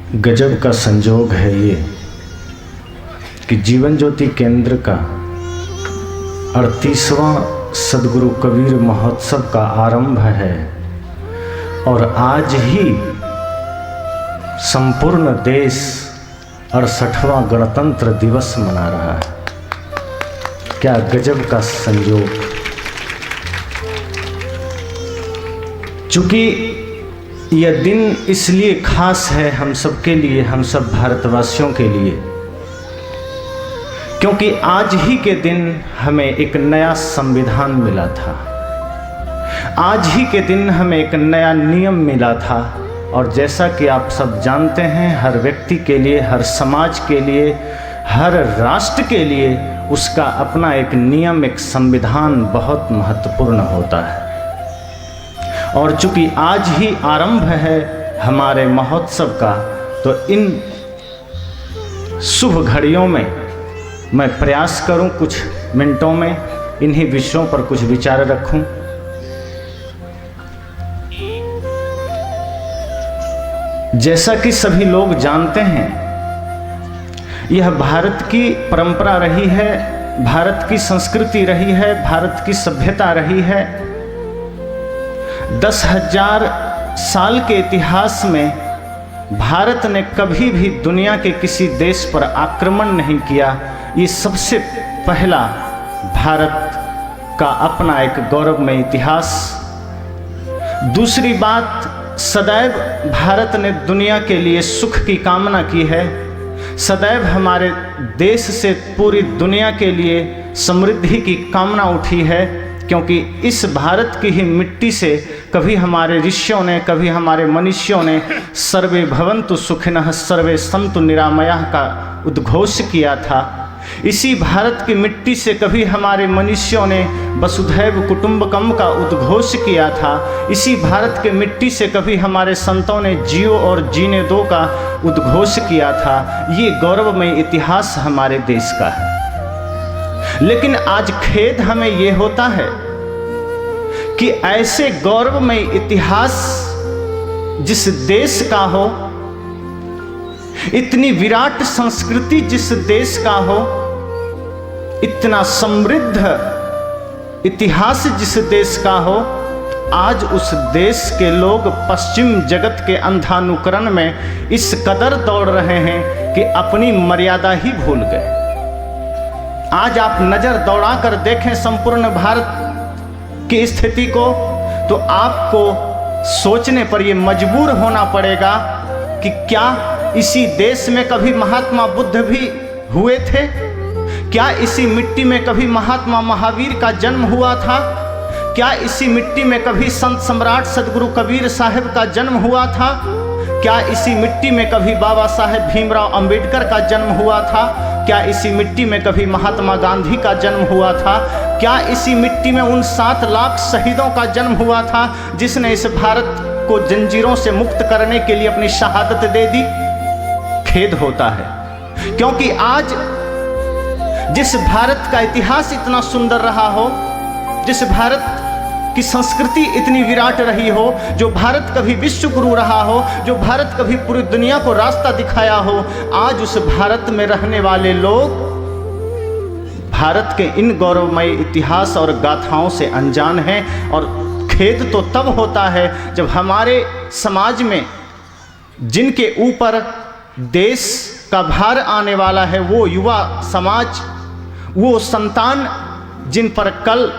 गजब का संजोग है ये कि जीवन ज्योति केंद्र का 38वां सदगुरु कबीर महोत्सव का आरंभ है और आज ही संपूर्ण देश 68वां गणतंत्र दिवस मना रहा है। क्या गजब का संयोग। चूंकि यह दिन इसलिए खास है हम सबके लिए, हम सब भारतवासियों के लिए, क्योंकि आज ही के दिन हमें एक नया संविधान मिला था। आज ही के दिन हमें एक नया नियम मिला था और जैसा कि आप सब जानते हैं, हर व्यक्ति के लिए, हर समाज के लिए, हर राष्ट्र के लिए उसका अपना एक नियम, एक संविधान बहुत महत्वपूर्ण होता है। और चूंकि आज ही आरंभ है हमारे महोत्सव का, तो इन शुभ घड़ियों में मैं प्रयास करूं कुछ मिनटों में इन्हीं विषयों पर कुछ विचार रखूं। जैसा कि सभी लोग जानते हैं, यह भारत की परंपरा रही है, भारत की संस्कृति रही है, भारत की सभ्यता रही है। 10,000 साल के इतिहास में भारत ने कभी भी दुनिया के किसी देश पर आक्रमण नहीं किया। ये सबसे पहला भारत का अपना एक गौरवमय इतिहास। दूसरी बात, सदैव भारत ने दुनिया के लिए सुख की कामना की है। सदैव हमारे देश से पूरी दुनिया के लिए समृद्धि की कामना उठी है, क्योंकि इस भारत की ही मिट्टी से कभी हमारे ऋषियों ने, कभी हमारे मनुष्यों ने सर्वे भवन्तु सुखिनः सर्वे सन्तु निरामयाः का उद्घोष किया था। इसी भारत की मिट्टी से कभी हमारे मनुष्यों ने वसुधैव कुटुंबकम का उद्घोष किया था। इसी भारत के मिट्टी से कभी हमारे संतों ने जियो और जीने दो का उद्घोष किया था। ये गौरवमय इतिहास हमारे देश का है। लेकिन आज खेद हमें ये होता है कि ऐसे गौरवमय इतिहास जिस देश का हो, इतनी विराट संस्कृति जिस देश का हो, इतना समृद्ध इतिहास जिस देश का हो, आज उस देश के लोग पश्चिम जगत के अंधानुकरण में इस कदर दौड़ रहे हैं कि अपनी मर्यादा ही भूल गए। आज आप नजर दौड़ाकर देखें संपूर्ण भारत की स्थिति को, तो आपको सोचने पर यह मजबूर होना पड़ेगा कि क्या इसी देश में कभी महात्मा बुद्ध भी हुए थे? क्या इसी मिट्टी में कभी महात्मा महावीर का जन्म हुआ था? क्या इसी मिट्टी में कभी संत सम्राट सदगुरु कबीर साहब का जन्म हुआ था? क्या इसी मिट्टी में कभी बाबा साहेब भीमराव अंबेडकर का जन्म हुआ था? क्या इसी मिट्टी में कभी महात्मा गांधी का जन्म हुआ था? क्या इसी मिट्टी में उन 7 लाख शहीदों का जन्म हुआ था जिसने इस भारत को जंजीरों से मुक्त करने के लिए अपनी शहादत दे दी? खेद होता है, क्योंकि आज जिस भारत का इतिहास इतना सुंदर रहा हो, जिस भारत की संस्कृति इतनी विराट रही हो, जो भारत कभी विश्व गुरु रहा हो, जो भारत कभी पूरी दुनिया को रास्ता दिखाया हो, आज उस भारत में रहने वाले लोग भारत के इन गौरवमय इतिहास और गाथाओं से अनजान हैं। और खेद तो तब होता है जब हमारे समाज में जिनके ऊपर देश का भार आने वाला है, वो युवा समाज, वो संतान जिन पर कल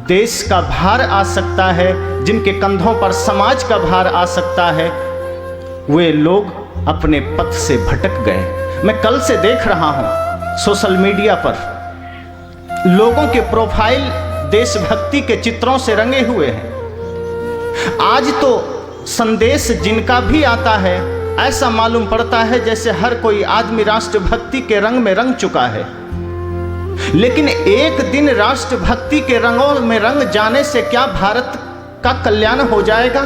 देश का भार आ सकता है, जिनके कंधों पर समाज का भार आ सकता है, वे लोग अपने पथ से भटक गए। मैं कल से देख रहा हूं सोशल मीडिया पर लोगों के प्रोफाइल देशभक्ति के चित्रों से रंगे हुए हैं। आज तो संदेश जिनका भी आता है, ऐसा मालूम पड़ता है जैसे हर कोई आदमी राष्ट्रभक्ति के रंग में रंग चुका है। लेकिन एक दिन राष्ट्रभक्ति के रंगों में रंग जाने से क्या भारत का कल्याण हो जाएगा?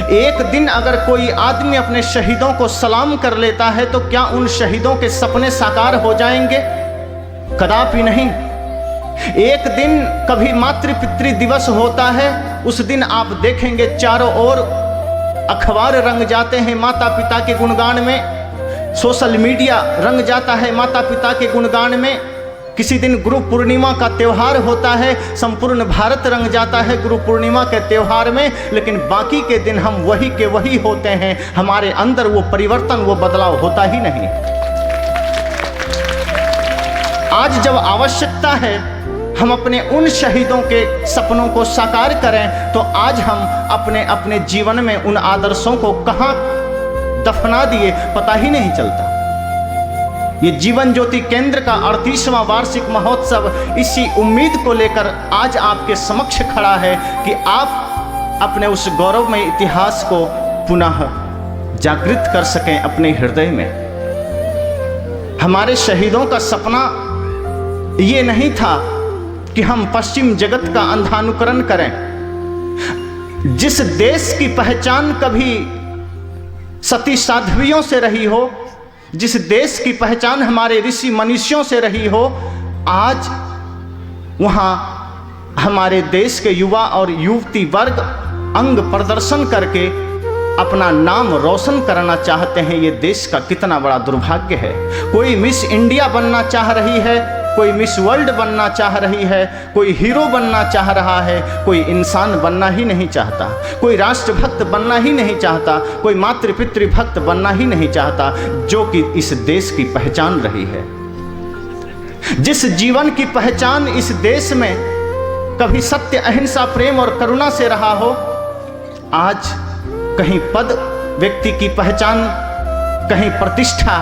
एक दिन अगर कोई आदमी अपने शहीदों को सलाम कर लेता है तो क्या उन शहीदों के सपने साकार हो जाएंगे? कदापि नहीं। एक दिन कभी मातृ पितृ दिवस होता है, उस दिन आप देखेंगे चारों ओर अखबार रंग जाते हैं माता पिता के गुणगान में, सोशल मीडिया रंग जाता है माता पिता के गुणगान में। किसी दिन गुरु पूर्णिमा का त्यौहार होता है, संपूर्ण भारत रंग जाता है गुरु पूर्णिमा के त्यौहार में, लेकिन बाकी के दिन हम वही के वही होते हैं। हमारे अंदर वो परिवर्तन, वो बदलाव होता ही नहीं। आज जब आवश्यकता है हम अपने उन शहीदों के सपनों को साकार करें, तो आज हम अपने अपने जीवन में उन आदर्शों को कहाँ दफना दिए पता ही नहीं चलता। ये जीवन ज्योति केंद्र का 38वां वार्षिक महोत्सव इसी उम्मीद को लेकर आज आपके समक्ष खड़ा है कि आप अपने उस गौरवमय इतिहास को पुनः जागृत कर सकें अपने हृदय में। हमारे शहीदों का सपना ये नहीं था कि हम पश्चिम जगत का अंधानुकरण करें। जिस देश की पहचान कभी सती साध्वियों से रही हो, जिस देश की पहचान हमारे ऋषि मनीषियों से रही हो, आज वहाँ हमारे देश के युवा और युवती वर्ग अंग प्रदर्शन करके अपना नाम रोशन करना चाहते हैं। ये देश का कितना बड़ा दुर्भाग्य है। कोई मिस इंडिया बनना चाह रही है, कोई मिस वर्ल्ड बनना चाह रही है, कोई हीरो बनना चाह रहा है, कोई इंसान बनना ही नहीं चाहता, कोई राष्ट्रभक्त बनना ही नहीं चाहता, कोई मातृ पितृ भक्त बनना ही नहीं चाहता, जो कि इस देश की पहचान रही है। जिस जीवन की पहचान इस देश में कभी सत्य, अहिंसा, प्रेम और करुणा से रहा हो, आज कहीं पद व्यक्ति की पहचान, कहीं प्रतिष्ठा,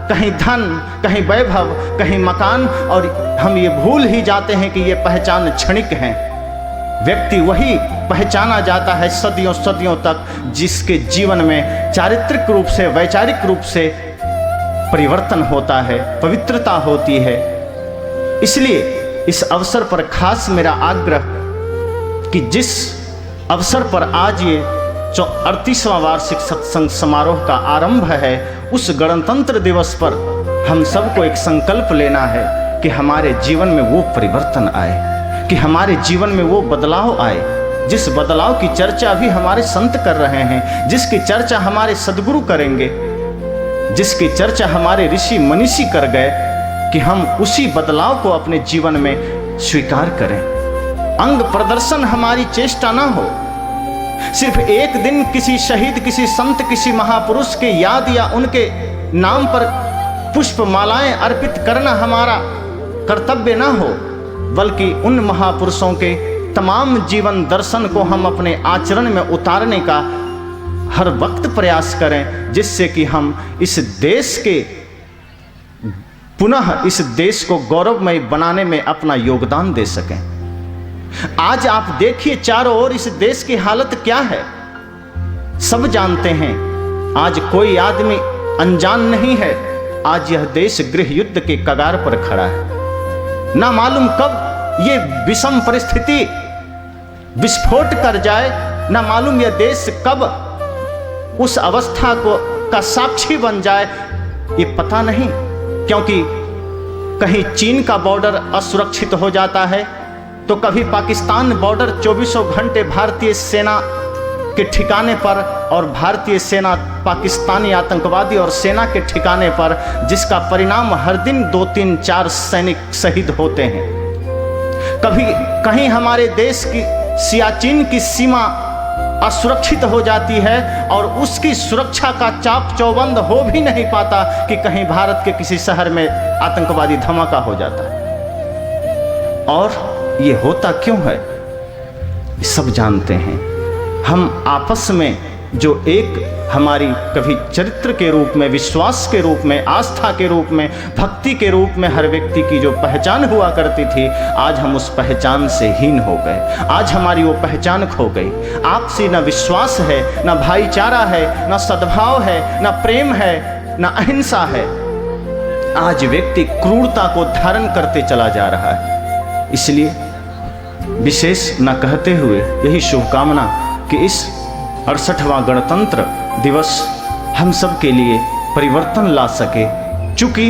कहीं धन, कहीं वैभव, कहीं मकान, और हम ये भूल ही जाते हैं कि ये पहचान क्षणिक है। व्यक्ति वही पहचाना जाता है सदियों सदियों तक जिसके जीवन में चारित्रिक रूप से, वैचारिक रूप से परिवर्तन होता है, पवित्रता होती है। इसलिए इस अवसर पर खास मेरा आग्रह कि जिस अवसर पर आज ये 38वां वार्षिक सत्संग समारोह का आरंभ है, उस गणतंत्र दिवस पर हम सबको एक संकल्प लेना है कि हमारे जीवन में वो परिवर्तन आए, कि हमारे जीवन में वो बदलाव आए, जिस बदलाव की चर्चा भी हमारे संत कर रहे हैं, जिसकी चर्चा हमारे सद्गुरु करेंगे, जिसकी चर्चा हमारे ऋषि मनीषी कर गए, कि हम उसी बदलाव को अपने जीवन में स्वीकार करें। अंग प्रदर्शन हमारी चेष्टा ना हो। सिर्फ एक दिन किसी शहीद, किसी संत, किसी महापुरुष के याद या उनके नाम पर पुष्प मालाएं अर्पित करना हमारा कर्तव्य ना हो, बल्कि उन महापुरुषों के तमाम जीवन दर्शन को हम अपने आचरण में उतारने का हर वक्त प्रयास करें, जिससे कि हम इस देश के पुनः इस देश को गौरवमय बनाने में अपना योगदान दे सकें। आज आप देखिए चारों ओर इस देश की हालत क्या है। सब जानते हैं, आज कोई आदमी अनजान नहीं है, आज यह देश गृह युद्ध के कगार पर खड़ा है। ना मालूम कब ये विषम परिस्थिति विस्फोट कर जाए, ना मालूम यह देश कब उस अवस्था का साक्षी बन जाए, ये पता नहीं। क्योंकि कहीं चीन का बॉर्डर असुरक्षित हो जाता है, तो कभी पाकिस्तान बॉर्डर 24 घंटे भारतीय सेना के ठिकाने पर, और भारतीय सेना पाकिस्तानी आतंकवादी और सेना के ठिकाने पर, जिसका परिणाम हर दिन 2, 3, 4 सैनिक शहीद होते हैं। कभी कहीं हमारे देश की सियाचिन की सीमा असुरक्षित हो जाती है, और उसकी सुरक्षा का चाक चौबंद हो भी नहीं पाता कि कहीं भारत के किसी शहर में आतंकवादी धमाका हो जाता है। और ये होता क्यों है, सब जानते हैं। हम आपस में जो एक हमारी कभी चरित्र के रूप में, विश्वास के रूप में, आस्था के रूप में, भक्ति के रूप में हर व्यक्ति की जो पहचान हुआ करती थी, आज हम उस पहचान से हीन हो गए। आज हमारी वो पहचान खो गई। आपसी न विश्वास है, न भाईचारा है, न सद्भाव है, न प्रेम है, न अहिंसा है। आज व्यक्ति क्रूरता को धारण करते चला जा रहा है। इसलिए विशेष न कहते हुए यही शुभकामना कि इस 68वां गणतंत्र दिवस हम सब के लिए परिवर्तन ला सके। चूँकि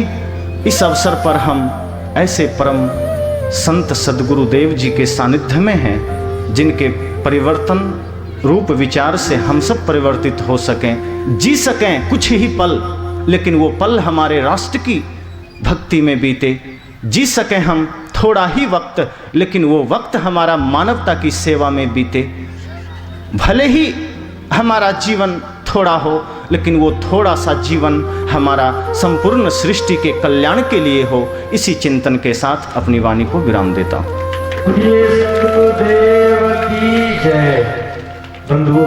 इस अवसर पर हम ऐसे परम संत सद्गुरुदेव जी के सानिध्य में हैं, जिनके परिवर्तन रूप विचार से हम सब परिवर्तित हो सकें, जी सकें कुछ ही पल, लेकिन वो पल हमारे राष्ट्र की भक्ति में बीते। जी सकें हम थोड़ा ही वक्त, लेकिन वो वक्त हमारा मानवता की सेवा में बीते। भले ही हमारा जीवन थोड़ा हो, लेकिन वो थोड़ा सा जीवन हमारा संपूर्ण सृष्टि के कल्याण के लिए हो। इसी चिंतन के साथ अपनी वाणी को विराम देता हूँ। देव की जय। बंधुओं